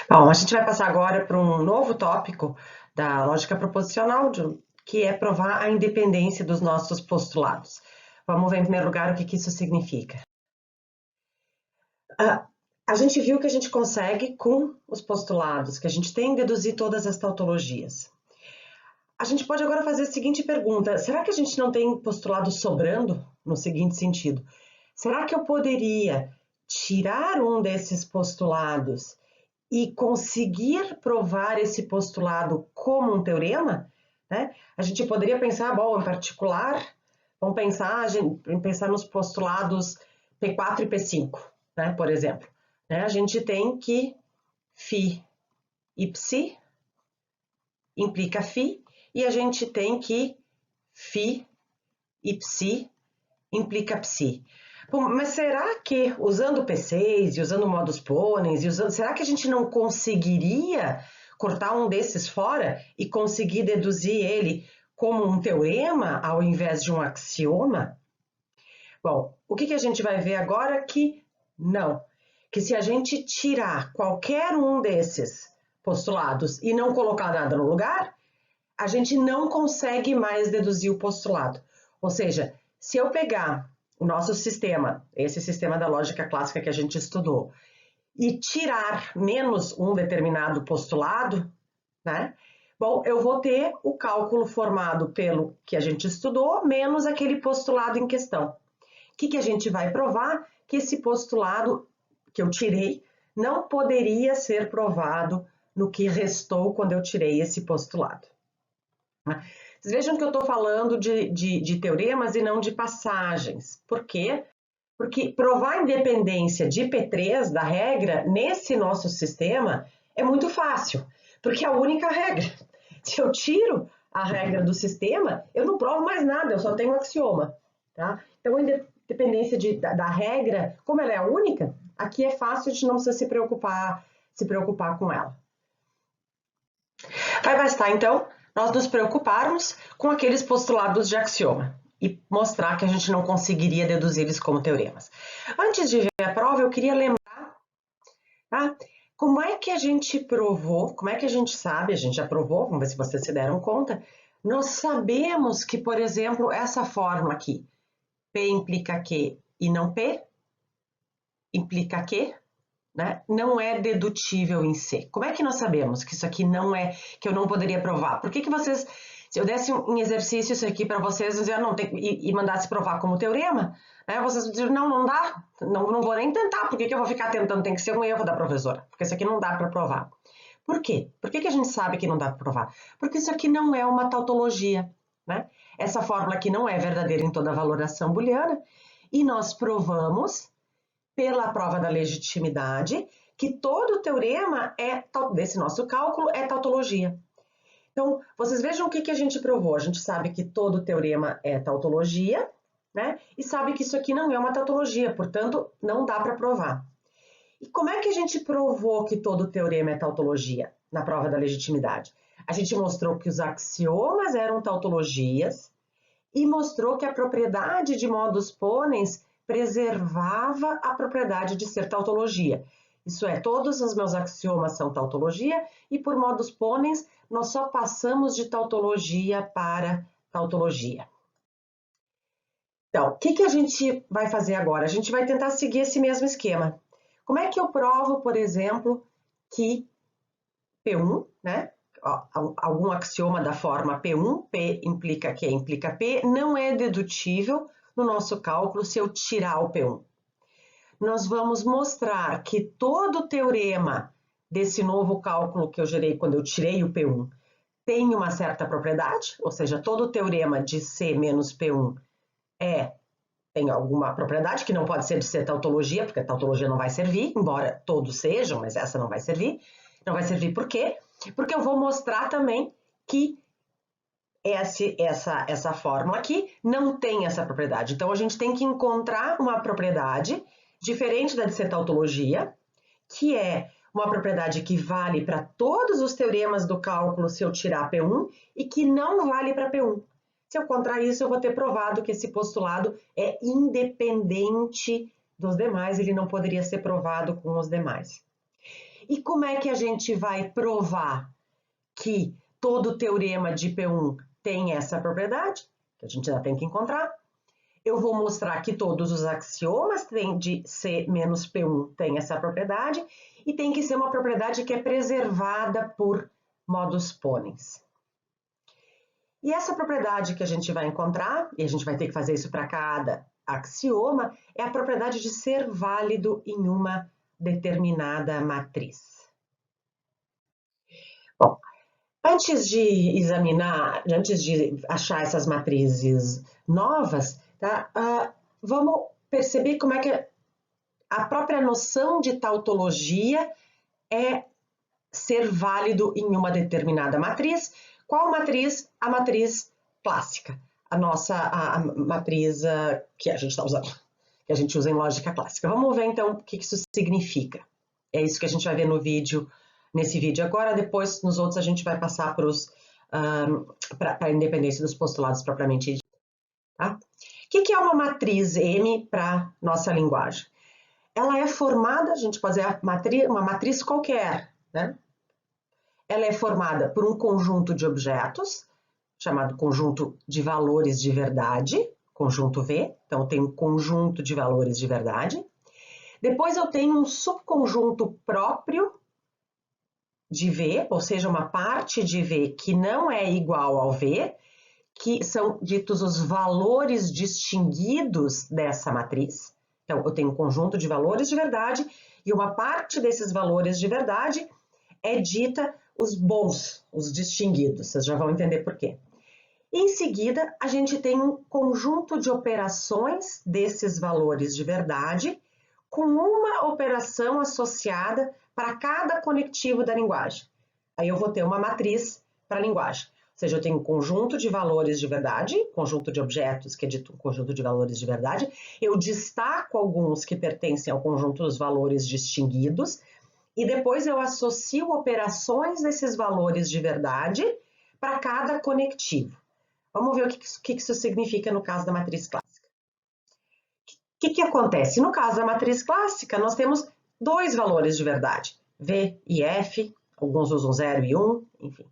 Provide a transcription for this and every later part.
Bom, a gente vai passar agora para um novo tópico da lógica proposicional, que é provar a independência dos nossos postulados. Vamos ver, em primeiro lugar, o que isso significa. A gente viu que a gente consegue, com os postulados que a gente tem, deduzir todas as tautologias. A gente pode agora fazer a seguinte pergunta: será que a gente não tem postulado sobrando? No seguinte sentido, será que eu poderia tirar um desses postulados e conseguir provar esse postulado como um teorema? Né? A gente poderia pensar, bom, em particular, vamos pensar nos postulados P4 e P5, né, por exemplo. Né? A gente tem que φ e ψ implica φ, e a gente tem que φ e ψ implica ψ. Bom, mas será que, usando P6 e usando modus ponens, será que a gente não conseguiria cortar um desses fora e conseguir deduzir ele como um teorema ao invés de um axioma? Bom, o que a gente vai ver agora? Que não. Que se a gente tirar qualquer um desses postulados e não colocar nada no lugar, a gente não consegue mais deduzir o postulado. Ou seja, se eu pegar o nosso sistema, esse sistema da lógica clássica que a gente estudou, e tirar menos um determinado postulado, né? Bom, eu vou ter o cálculo formado pelo que a gente estudou, menos aquele postulado em questão. O que a gente vai provar? Que esse postulado que eu tirei não poderia ser provado no que restou quando eu tirei esse postulado. Vocês vejam que eu estou falando de teoremas e não de passagens. Por quê? Porque provar a independência de P3 da regra nesse nosso sistema é muito fácil, porque é a única regra. Se eu tiro a regra do sistema, eu não provo mais nada, eu só tenho um axioma. Tá? Então, a independência da regra, como ela é a única, aqui é fácil, a gente não precisa se preocupar com ela. Vai bastar, então, nós nos preocuparmos com aqueles postulados de axioma e mostrar que a gente não conseguiria deduzir eles como teoremas. Antes de ver a prova, eu queria lembrar, tá? Como é que a gente provou, como é que a gente sabe, a gente já provou, vamos ver se vocês se deram conta, nós sabemos que, por exemplo, essa fórmula aqui, P implica Q e não P, implica Q, né? Não é dedutível em C. Como é que nós sabemos que isso aqui não é, que eu não poderia provar? Por que vocês, se eu desse um exercício isso aqui para vocês dizer, não, e mandasse provar como teorema, né? Vocês dizem, não dá, não vou nem tentar, por que eu vou ficar tentando? Tem que ser um erro da professora, porque isso aqui não dá para provar. Por quê? Por que a gente sabe que não dá para provar? Porque isso aqui não é uma tautologia, né? Essa fórmula aqui não é verdadeira em toda a valoração booleana, e nós provamos pela prova da legitimidade, que todo teorema desse nosso cálculo é tautologia. Então, vocês vejam o que a gente provou. A gente sabe que todo teorema é tautologia, né? E sabe que isso aqui não é uma tautologia, portanto, não dá para provar. E como é que a gente provou que todo teorema é tautologia na prova da legitimidade? A gente mostrou que os axiomas eram tautologias e mostrou que a propriedade de modus ponens preservava a propriedade de ser tautologia. Isso é, todos os meus axiomas são tautologia e por modus ponens nós só passamos de tautologia para tautologia. Então, o que a gente vai fazer agora? A gente vai tentar seguir esse mesmo esquema. Como é que eu provo, por exemplo, que P1, né? Algum axioma da forma P1, P implica Q implica P, não é dedutível no nosso cálculo se eu tirar o P1. Nós vamos mostrar que todo teorema desse novo cálculo que eu gerei quando eu tirei o P1 tem uma certa propriedade, ou seja, todo teorema de C menos P1 tem alguma propriedade, que não pode ser de ser tautologia, porque a tautologia não vai servir, embora todos sejam, mas essa não vai servir. Não vai servir por quê? Porque eu vou mostrar também que essa fórmula aqui não tem essa propriedade. Então, a gente tem que encontrar uma propriedade diferente da de ser tautologia, que é uma propriedade que vale para todos os teoremas do cálculo se eu tirar P1 e que não vale para P1. Se eu encontrar isso, eu vou ter provado que esse postulado é independente dos demais, ele não poderia ser provado com os demais. E como é que a gente vai provar que todo teorema de P1 tem essa propriedade? Que a gente já tem que encontrar. Eu vou mostrar que todos os axiomas de C menos P1 têm essa propriedade e tem que ser uma propriedade que é preservada por modus ponens. E essa propriedade que a gente vai encontrar, e a gente vai ter que fazer isso para cada axioma, é a propriedade de ser válido em uma determinada matriz. Bom, antes de achar essas matrizes novas, tá? Vamos perceber como é que a própria noção de tautologia é ser válido em uma determinada matriz. Qual matriz? A matriz clássica, a matriz que a gente está usando, que a gente usa em lógica clássica. Vamos ver então o que isso significa. É isso que a gente vai ver no vídeo, nesse vídeo agora. Depois, nos outros, a gente vai passar para a independência dos postulados propriamente dita. Tá? O que é uma matriz M para nossa linguagem? Ela é formada, a gente pode dizer uma matriz qualquer, né? Ela é formada por um conjunto de objetos, chamado conjunto de valores de verdade, conjunto V. Então, eu tenho um conjunto de valores de verdade. Depois, eu tenho um subconjunto próprio de V, ou seja, uma parte de V que não é igual ao V, que são ditos os valores distinguidos dessa matriz. Então, eu tenho um conjunto de valores de verdade e uma parte desses valores de verdade é dita os bons, os distinguidos. Vocês já vão entender por quê. Em seguida, a gente tem um conjunto de operações desses valores de verdade com uma operação associada para cada conectivo da linguagem. Aí eu vou ter uma matriz para a linguagem. Ou seja, eu tenho um conjunto de valores de verdade, conjunto de objetos, que é dito um conjunto de valores de verdade. Eu destaco alguns que pertencem ao conjunto dos valores distinguidos, e depois eu associo operações desses valores de verdade para cada conectivo. Vamos ver o que isso significa no caso da matriz clássica. O que acontece? No caso da matriz clássica, nós temos dois valores de verdade, V e F, alguns usam 0 e 1, enfim.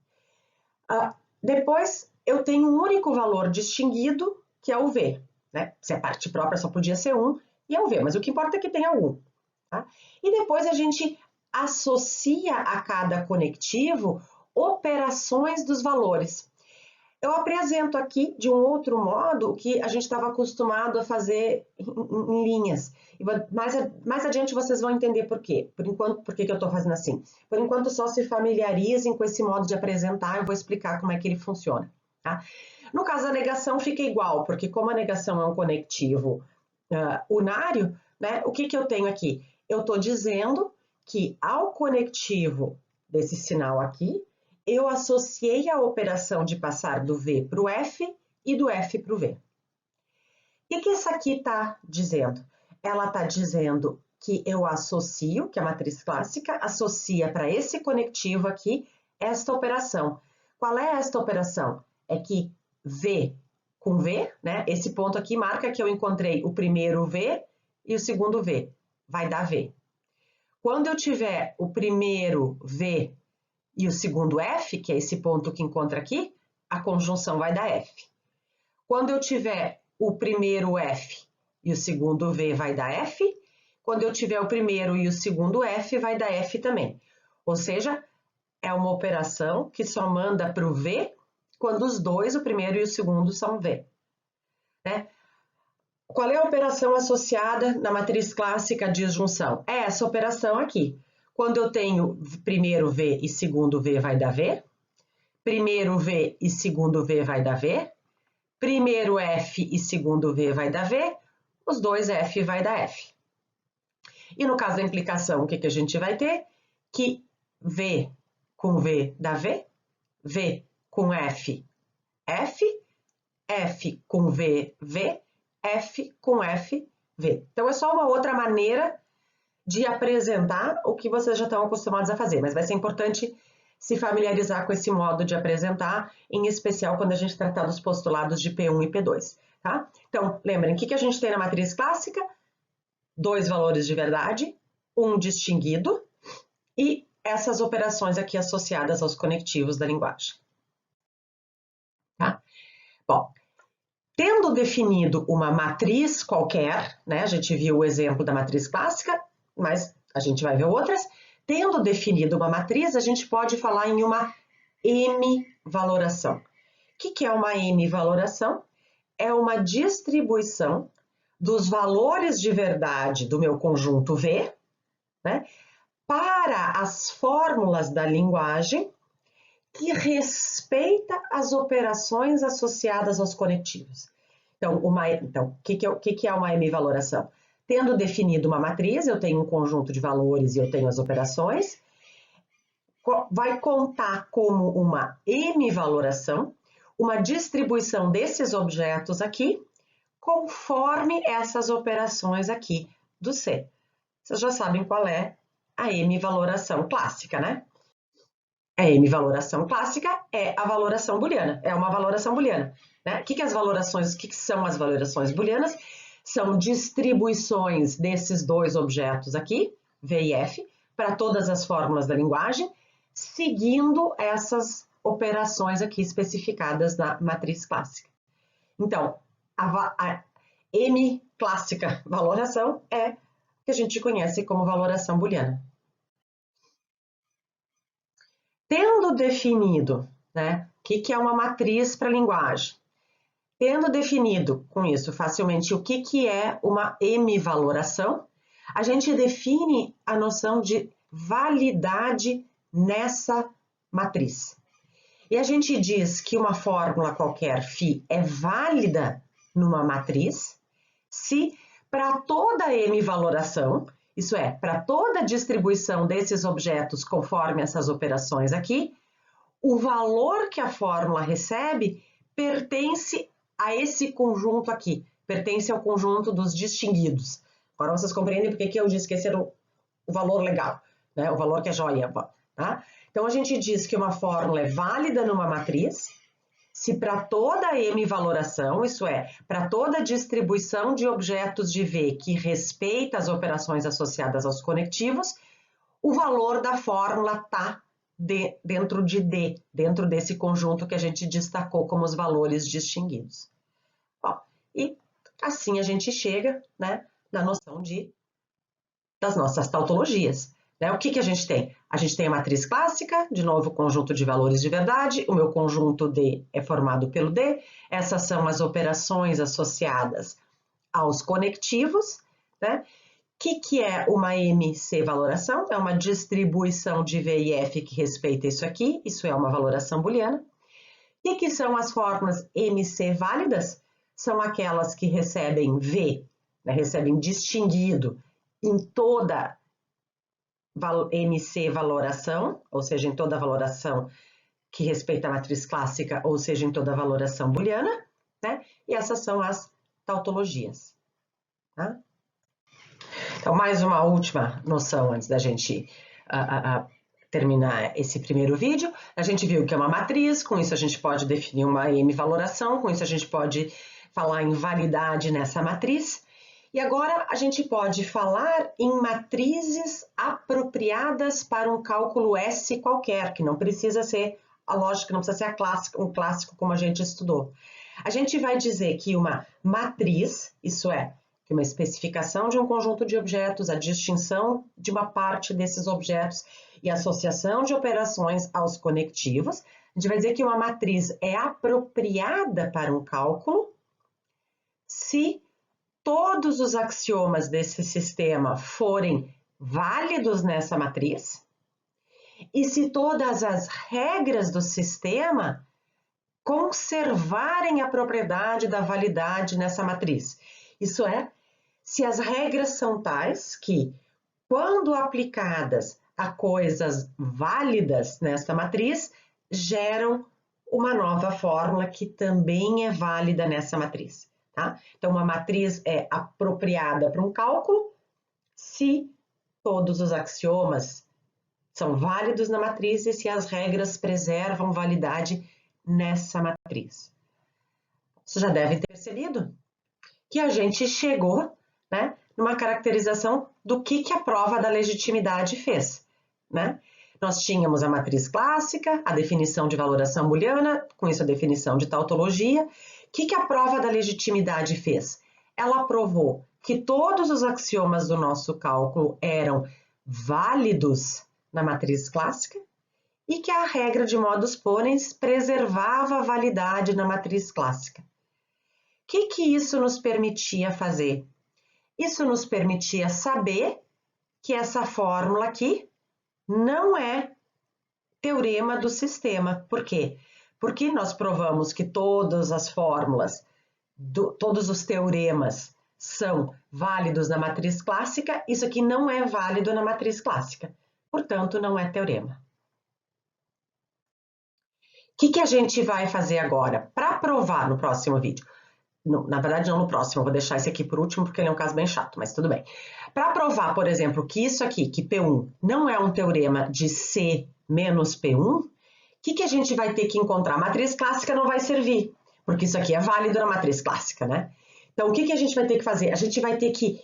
Depois, eu tenho um único valor distinguido, que é o V. Né? Se a parte própria só podia ser 1, e é o V, mas o que importa é que tenha 1. Tá? E depois a gente associa a cada conectivo operações dos valores. Eu apresento aqui, de um outro modo, o que a gente estava acostumado a fazer em linhas. Mais adiante vocês vão entender por quê. Por enquanto, por que eu estou fazendo assim? Por enquanto, só se familiarizem com esse modo de apresentar, eu vou explicar como é que ele funciona. Tá? No caso da negação, fica igual, porque como a negação é um conectivo unário, né, o que eu tenho aqui? Eu estou dizendo que ao conectivo desse sinal aqui, eu associei a operação de passar do V para o F e do F para o V. O que essa aqui está dizendo? Ela está dizendo que eu associo, que a matriz clássica associa para esse conectivo aqui esta operação. Qual é esta operação? É que V com V, né? Esse ponto aqui marca que eu encontrei o primeiro V e o segundo V. Vai dar V. Quando eu tiver o primeiro V e o segundo F, que é esse ponto que encontra aqui, a conjunção vai dar F. Quando eu tiver o primeiro F e o segundo V, vai dar F. Quando eu tiver o primeiro e o segundo F, vai dar F também. Ou seja, é uma operação que só manda para o V quando os dois, o primeiro e o segundo, são V. Né? Qual é a operação associada na matriz clássica de disjunção? É essa operação aqui. Quando eu tenho primeiro V e segundo V, vai dar V. Primeiro V e segundo V, vai dar V. Primeiro F e segundo V, vai dar V. Os dois F vai dar F. E no caso da implicação, o que a gente vai ter? Que V com V dá V. V com F, F. F com V, V. F com F, V. Então, é só uma outra maneira de apresentar o que vocês já estão acostumados a fazer, mas vai ser importante se familiarizar com esse modo de apresentar, em especial quando a gente tratar dos postulados de P1 e P2, tá? Então, lembrem, o que a gente tem na matriz clássica? Dois valores de verdade, um distinguido, e essas operações aqui associadas aos conectivos da linguagem. Tá? Bom, tendo definido uma matriz qualquer, né, a gente viu o exemplo da matriz clássica, mas a gente vai ver outras. Tendo definido uma matriz, a gente pode falar em uma M-valoração. O que é uma M-valoração? É uma distribuição dos valores de verdade do meu conjunto V, né, para as fórmulas da linguagem que respeita as operações associadas aos conectivos. Então, o que é uma M-valoração? Tendo definido uma matriz, eu tenho um conjunto de valores e eu tenho as operações, vai contar como uma M-valoração, uma distribuição desses objetos aqui, conforme essas operações aqui do C. Vocês já sabem qual é a M-valoração clássica, né? A M-valoração clássica é a valoração booleana, é uma valoração booleana. Né? O que são as valorações booleanas? São distribuições desses dois objetos aqui, V e F, para todas as fórmulas da linguagem, seguindo essas operações aqui especificadas na matriz clássica. Então, a M clássica valoração é o que a gente conhece como valoração booleana. Tendo definido, né, o que é uma matriz para a linguagem, tendo definido com isso facilmente o que é uma M-valoração, a gente define a noção de validade nessa matriz. E a gente diz que uma fórmula qualquer φ é válida numa matriz se para toda M-valoração, isso é, para toda a distribuição desses objetos conforme essas operações aqui, o valor que a fórmula recebe pertence a esse conjunto aqui, pertence ao conjunto dos distinguidos. Agora vocês compreendem porque que eu disse que esse era o valor legal, né? O valor que é joia. Tá? Então a gente diz que uma fórmula é válida numa matriz se para toda M-valoração, isso é, para toda distribuição de objetos de V que respeita as operações associadas aos conectivos, o valor da fórmula está dentro de D, dentro desse conjunto que a gente destacou como os valores distinguidos. Bom, e assim a gente chega, né, na noção das nossas tautologias. Né? O que a gente tem? A gente tem a matriz clássica, de novo, conjunto de valores de verdade, o meu conjunto D é formado pelo D, essas são as operações associadas aos conectivos. Né? O que é uma MC-valoração? É uma distribuição de V e F que respeita isso aqui, isso é uma valoração booleana. E que são as fórmulas MC válidas? São aquelas que recebem V, né? Recebem distinguido em toda MC valoração, ou seja, em toda valoração que respeita a matriz clássica, ou seja, em toda valoração booleana, né? E essas são as tautologias. Tá? Então, mais uma última noção antes da gente terminar esse primeiro vídeo. A gente viu que é uma matriz, com isso a gente pode definir uma M-valoração, com isso a gente pode falar em validade nessa matriz. E agora a gente pode falar em matrizes apropriadas para um cálculo S qualquer, que não precisa ser a lógica, não precisa ser um clássico como a gente estudou. A gente vai dizer que uma matriz, isso é, que uma especificação de um conjunto de objetos, a distinção de uma parte desses objetos e associação de operações aos conectivos, a gente vai dizer que uma matriz é apropriada para um cálculo se todos os axiomas desse sistema forem válidos nessa matriz e se todas as regras do sistema conservarem a propriedade da validade nessa matriz. Isso é, se as regras são tais que, quando aplicadas a coisas válidas nesta matriz, geram uma nova fórmula que também é válida nessa matriz. Tá? Então, uma matriz é apropriada para um cálculo se todos os axiomas são válidos na matriz e se as regras preservam validade nessa matriz. Você já deve ter percebido que a gente chegou, né, numa caracterização do que a prova da legitimidade fez. Né? Nós tínhamos a matriz clássica, a definição de valoração booleana, com isso a definição de tautologia. O que a prova da legitimidade fez? Ela provou que todos os axiomas do nosso cálculo eram válidos na matriz clássica e que a regra de modus ponens preservava a validade na matriz clássica. O que isso nos permitia fazer? Isso nos permitia saber que essa fórmula aqui não é teorema do sistema. Por quê? Porque nós provamos que todas as fórmulas, todos os teoremas são válidos na matriz clássica, isso aqui não é válido na matriz clássica, portanto não é teorema. O que a gente vai fazer agora? Para provar no próximo vídeo, na verdade não no próximo, eu vou deixar esse aqui por último porque ele é um caso bem chato, mas tudo bem. Para provar, por exemplo, que isso aqui, que P1 não é um teorema de C menos P1, o que a gente vai ter que encontrar? A matriz clássica não vai servir, porque isso aqui é válido na matriz clássica, né? Então, o que a gente vai ter que fazer? A gente vai ter que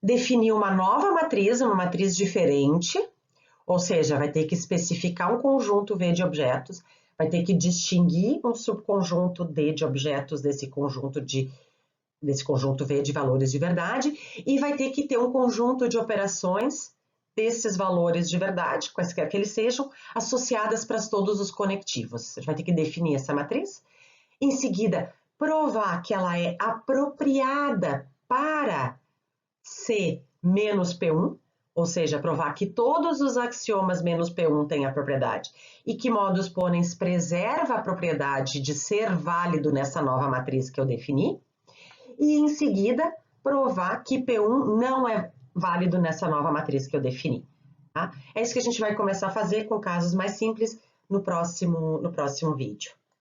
definir uma nova matriz, uma matriz diferente, ou seja, vai ter que especificar um conjunto V de objetos, vai ter que distinguir um subconjunto D de objetos desse conjunto V de valores de verdade, e vai ter que ter um conjunto de operações desses valores de verdade, quaisquer que eles sejam, associadas para todos os conectivos. A gente vai ter que definir essa matriz, em seguida, provar que ela é apropriada para C menos P1, ou seja, provar que todos os axiomas menos P1 têm a propriedade e que modus ponens preserva a propriedade de ser válido nessa nova matriz que eu defini. E, em seguida, provar que P1 não é válido nessa nova matriz que eu defini. Tá? É isso que a gente vai começar a fazer com casos mais simples no próximo vídeo.